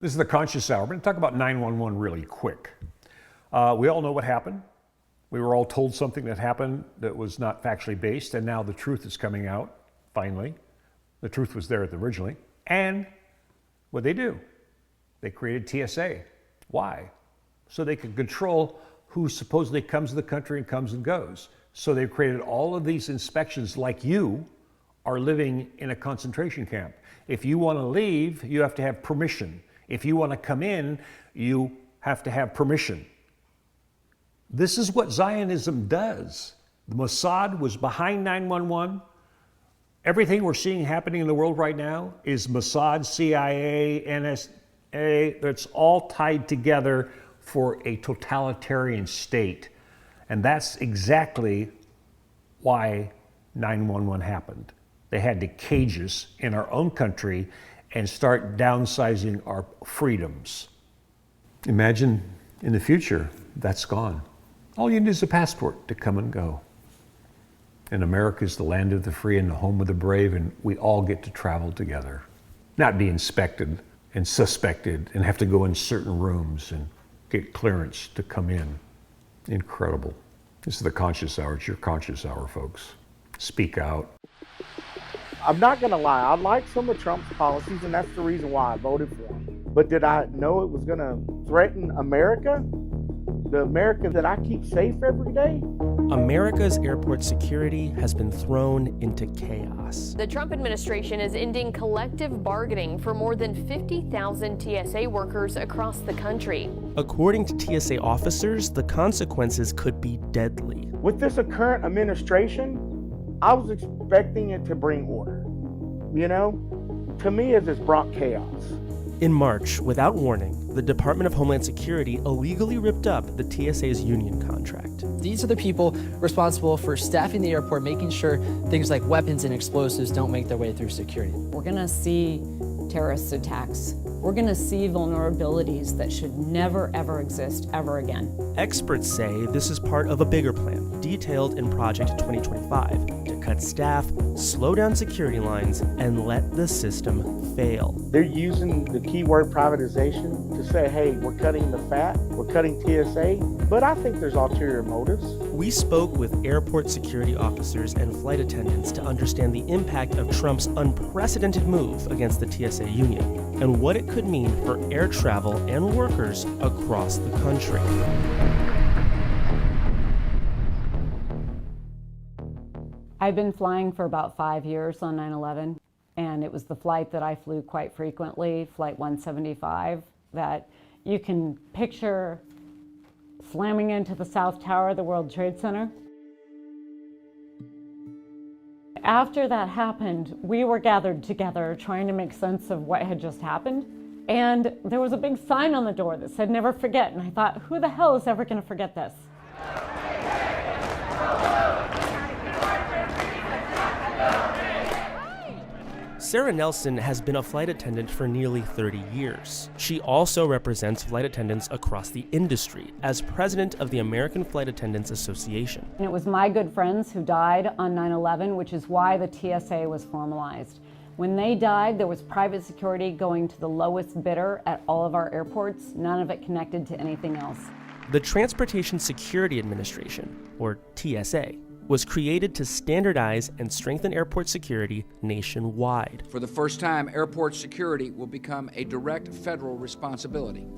This is the Conscious Hour. We're going to talk about 911 really quick. We all know what happened. We were all told something that happened that was not factually based, and now the truth is coming out, finally. The truth was there originally. And what they do? They created TSA. Why? So they could control who supposedly comes to the country and comes and goes. So they've created all of these inspections like you are living in a concentration camp. If you want to leave, you have to have permission. If you want to come in, you have to have permission. This is what Zionism does. The Mossad was behind 911. Everything we're seeing happening in the world right now is Mossad, CIA, NSA. It's all tied together for a totalitarian state. And that's exactly why 911 happened. They had to cage us in our own country and start downsizing our freedoms. Imagine in the future, that's gone. All you need is a passport to come and go. And America is the land of the free and the home of the brave, and we all get to travel together. Not be inspected and suspected and have to go in certain rooms and get clearance to come in. Incredible. This is the Conscious Hour. It's your Conscious Hour, folks. Speak out. I'm not going to lie, I like some of Trump's policies, and that's the reason why I voted for him. But did I know it was going to threaten America? The America that I keep safe every day? America's airport security has been thrown into chaos. The Trump administration is ending collective bargaining for more than 50,000 TSA workers across the country. According to TSA officers, the consequences could be deadly. With this current administration, I was expecting it to bring order. You know, to me, it's just brought chaos. In March, without warning, the Department of Homeland Security illegally ripped up the TSA's union contract. These are the people responsible for staffing the airport, making sure things like weapons and explosives don't make their way through security. We're going to see terrorist attacks. We're going to see vulnerabilities that should never, ever exist ever again. Experts say this is part of a bigger plan, detailed in Project 2025, to cut staff, slow down security lines, and let the system fail. They're using the keyword privatization to say, hey, we're cutting the fat, we're cutting TSA, but I think there's ulterior motives. We spoke with airport security officers and flight attendants to understand the impact of Trump's unprecedented move against the TSA union and what it could mean for air travel and workers across the country. I've been flying for about 5 years on 9/11, and it was the flight that I flew quite frequently, Flight 175, that you can picture slamming into the South Tower of the World Trade Center. After that happened, we were gathered together trying to make sense of what had just happened. And there was a big sign on the door that said, "Never forget." And I thought, who the hell is ever going to forget this? Sarah Nelson has been a flight attendant for nearly 30 years. She also represents flight attendants across the industry as president of the American Flight Attendants Association. And it was my good friends who died on 9/11, which is why the TSA was formalized. When they died, there was private security going to the lowest bidder at all of our airports, none of it connected to anything else. The Transportation Security Administration, or TSA, was created to standardize and strengthen airport security nationwide. For the first time, airport security will become a direct federal responsibility.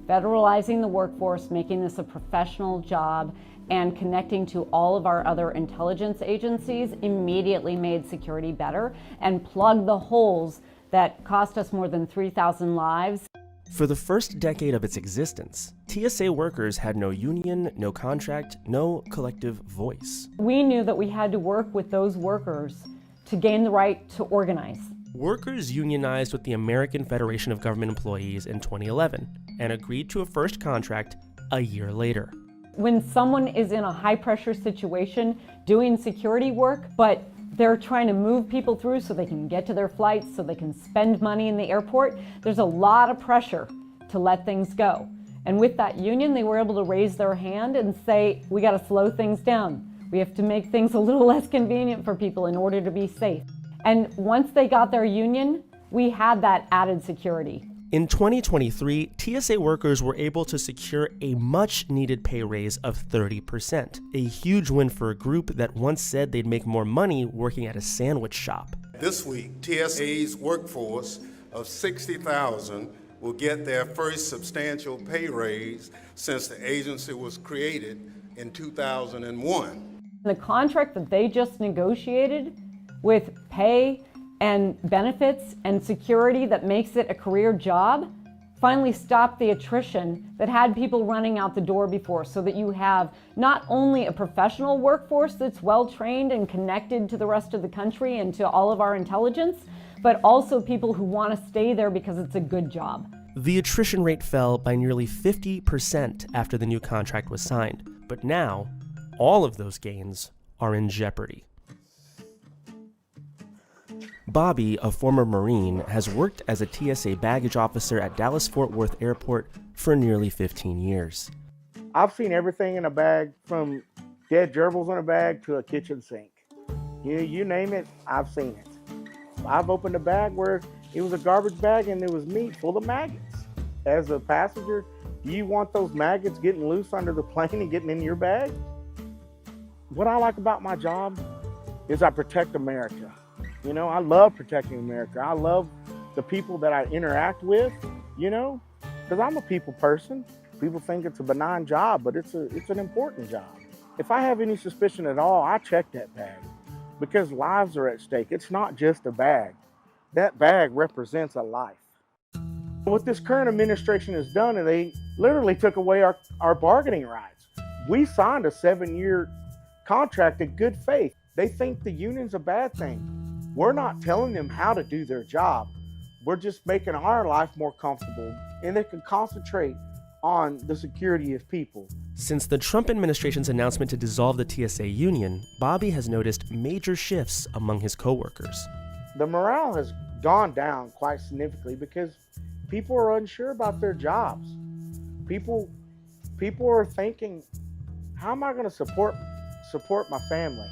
Federalizing the workforce, making this a professional job, and connecting to all of our other intelligence agencies immediately made security better and plugged the holes that cost us more than 3,000 lives. For the first decade of its existence, TSA workers had no union, no contract, no collective voice. We knew that we had to work with those workers to gain the right to organize. Workers unionized with the American Federation of Government Employees in 2011 and agreed to a first contract a year later. When someone is in a high-pressure situation doing security work, but they're trying to move people through so they can get to their flights, so they can spend money in the airport, there's a lot of pressure to let things go. And with that union, they were able to raise their hand and say, we got to slow things down. We have to make things a little less convenient for people in order to be safe. And once they got their union, we had that added security. In 2023, TSA workers were able to secure a much-needed pay raise of 30%, a huge win for a group that once said they'd make more money working at a sandwich shop. This week, TSA's workforce of 60,000 will get their first substantial pay raise since the agency was created in 2001. The contract that they just negotiated with pay and benefits and security that makes it a career job finally stopped the attrition that had people running out the door before, so that you have not only a professional workforce that's well trained and connected to the rest of the country and to all of our intelligence, but also people who want to stay there because it's a good job. The attrition rate fell by nearly 50% after the new contract was signed, but now all of those gains are in jeopardy. Bobby, a former Marine, has worked as a TSA baggage officer at Dallas-Fort Worth Airport for nearly 15 years. I've seen everything in a bag, from dead gerbils in a bag to a kitchen sink. You name it, I've seen it. I've opened a bag where it was a garbage bag and there was meat full of maggots. As a passenger, do you want those maggots getting loose under the plane and getting in your bag? What I like about my job is I protect America. You know, I love protecting America. I love the people that I interact with, you know, because I'm a people person. People think it's a benign job, but it's an important job. If I have any suspicion at all, I check that bag because lives are at stake. It's not just a bag. That bag represents a life. What this current administration has done is they literally took away our bargaining rights. We signed a 7-year contract in good faith. They think the union's a bad thing. We're not telling them how to do their job. We're just making our life more comfortable, and they can concentrate on the security of people. Since the Trump administration's announcement to dissolve the TSA union, Bobby has noticed major shifts among his coworkers. The morale has gone down quite significantly because people are unsure about their jobs. People are thinking, how am I going to support my family?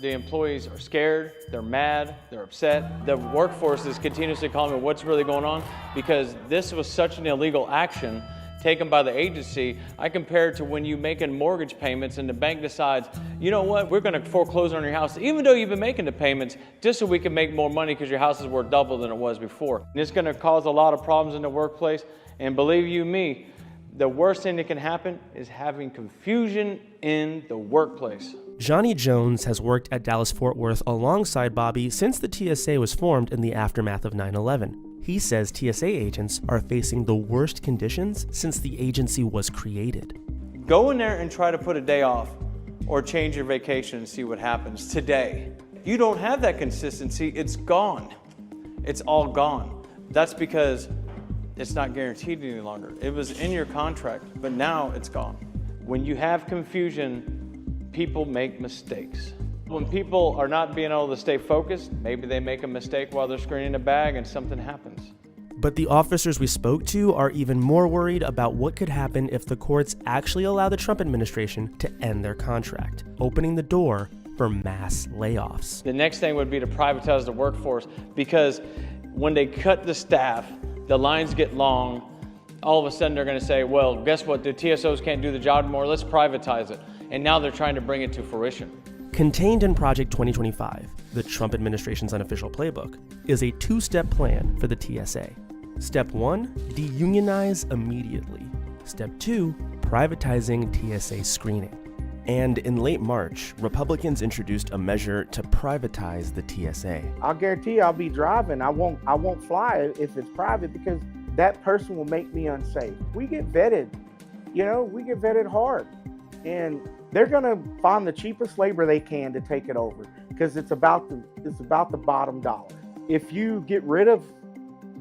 The employees are scared, they're mad, they're upset. The workforce is continuously calling me what's really going on, because this was such an illegal action taken by the agency. I compare it to when you making mortgage payments and the bank decides, you know what, we're going to foreclose on your house, even though you've been making the payments, just so we can make more money because your house is worth double than it was before. And it's going to cause a lot of problems in the workplace. And believe you me, the worst thing that can happen is having confusion in the workplace. Johnny Jones has worked at Dallas-Fort Worth alongside Bobby since the TSA was formed in the aftermath of 9/11. He says TSA agents are facing the worst conditions since the agency was created. Go in there and try to put a day off or change your vacation and see what happens today. You don't have that consistency, it's gone. It's all gone. That's because it's not guaranteed any longer. It was in your contract, but now it's gone. When you have confusion, people make mistakes. When people are not being able to stay focused, maybe they make a mistake while they're screening a bag and something happens. But the officers we spoke to are even more worried about what could happen if the courts actually allow the Trump administration to end their contract, opening the door for mass layoffs. The next thing would be to privatize the workforce, because when they cut the staff, the lines get long. All of a sudden they're going to say, well, guess what? The TSOs can't do the job anymore. Let's privatize it. And now they're trying to bring it to fruition. Contained in Project 2025, the Trump administration's unofficial playbook, is a two-step plan for the TSA. Step 1, deunionize immediately. Step 2, privatizing TSA screening. And in late March, Republicans introduced a measure to privatize the TSA. I'll guarantee you I'll be driving. I won't fly if it's private, because that person will make me unsafe. We get vetted, we get vetted hard. And they're going to find the cheapest labor they can to take it over, because it's about the bottom dollar. If you get rid of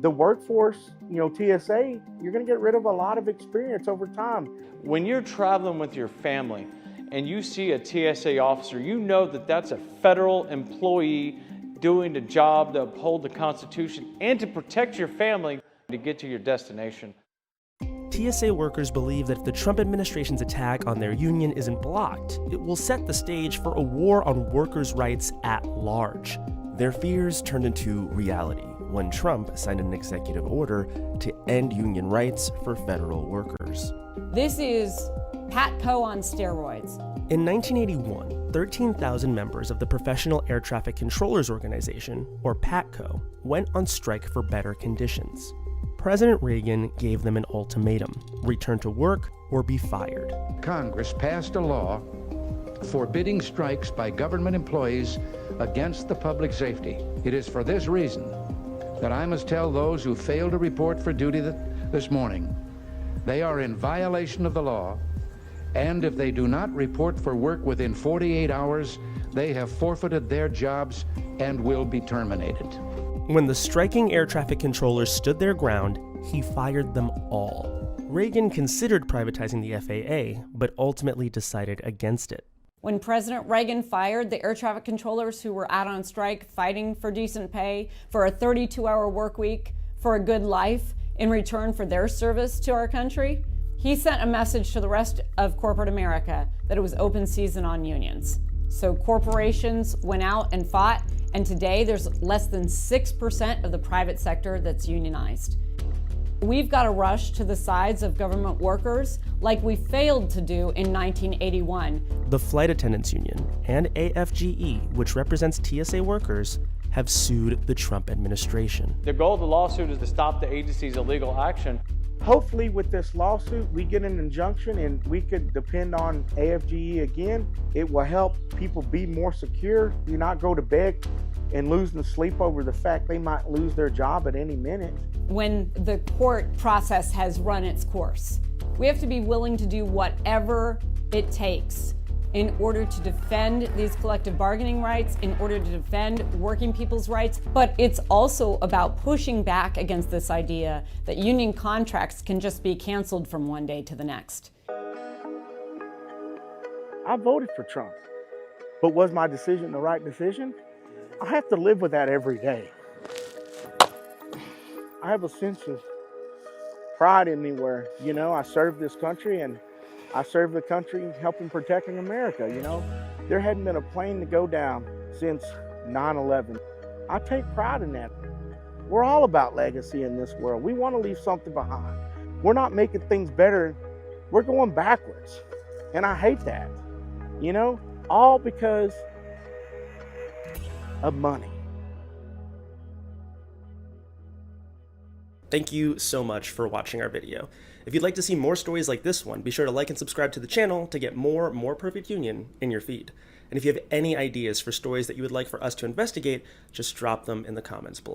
the workforce, TSA, you're going to get rid of a lot of experience over time. When you're traveling with your family and you see a TSA officer, you know that that's a federal employee doing the job to uphold the Constitution and to protect your family to get to your destination. TSA workers believe that if the Trump administration's attack on their union isn't blocked, it will set the stage for a war on workers' rights at large. Their fears turned into reality when Trump signed an executive order to end union rights for federal workers. This is PATCO on steroids. In 1981, 13,000 members of the Professional Air Traffic Controllers Organization, or PATCO, went on strike for better conditions. President Reagan gave them an ultimatum: return to work or be fired. Congress passed a law forbidding strikes by government employees against the public safety. It is for this reason that I must tell those who fail to report for duty this morning they are in violation of the law, and if they do not report for work within 48 hours, they have forfeited their jobs and will be terminated. When the striking air traffic controllers stood their ground, he fired them all. Reagan considered privatizing the FAA, but ultimately decided against it. When President Reagan fired the air traffic controllers who were out on strike fighting for decent pay, for a 32-hour work week, for a good life in return for their service to our country, he sent a message to the rest of corporate America that it was open season on unions. So corporations went out and fought, and today there's less than 6% of the private sector that's unionized. We've got to rush to the sides of government workers like we failed to do in 1981. The Flight Attendants Union and AFGE, which represents TSA workers, have sued the Trump administration. The goal of the lawsuit is to stop the agency's illegal action. Hopefully with this lawsuit, we get an injunction and we could depend on AFGE again. It will help people be more secure, do not go to bed and losing sleep over the fact they might lose their job at any minute. When the court process has run its course, we have to be willing to do whatever it takes in order to defend these collective bargaining rights, in order to defend working people's rights. But it's also about pushing back against this idea that union contracts can just be canceled from one day to the next. I voted for Trump, but was my decision the right decision? I have to live with that every day. I have a sense of pride in me where, I served this country and I served the country helping protecting America, There hadn't been a plane to go down since 9/11. I take pride in that. We're all about legacy in this world. We want to leave something behind. We're not making things better. We're going backwards. And I hate that, all because of money. Thank you so much for watching our video. If you'd like to see more stories like this one, be sure to like and subscribe to the channel to get more Perfect Union in your feed. And if you have any ideas for stories that you would like for us to investigate, just drop them in the comments below.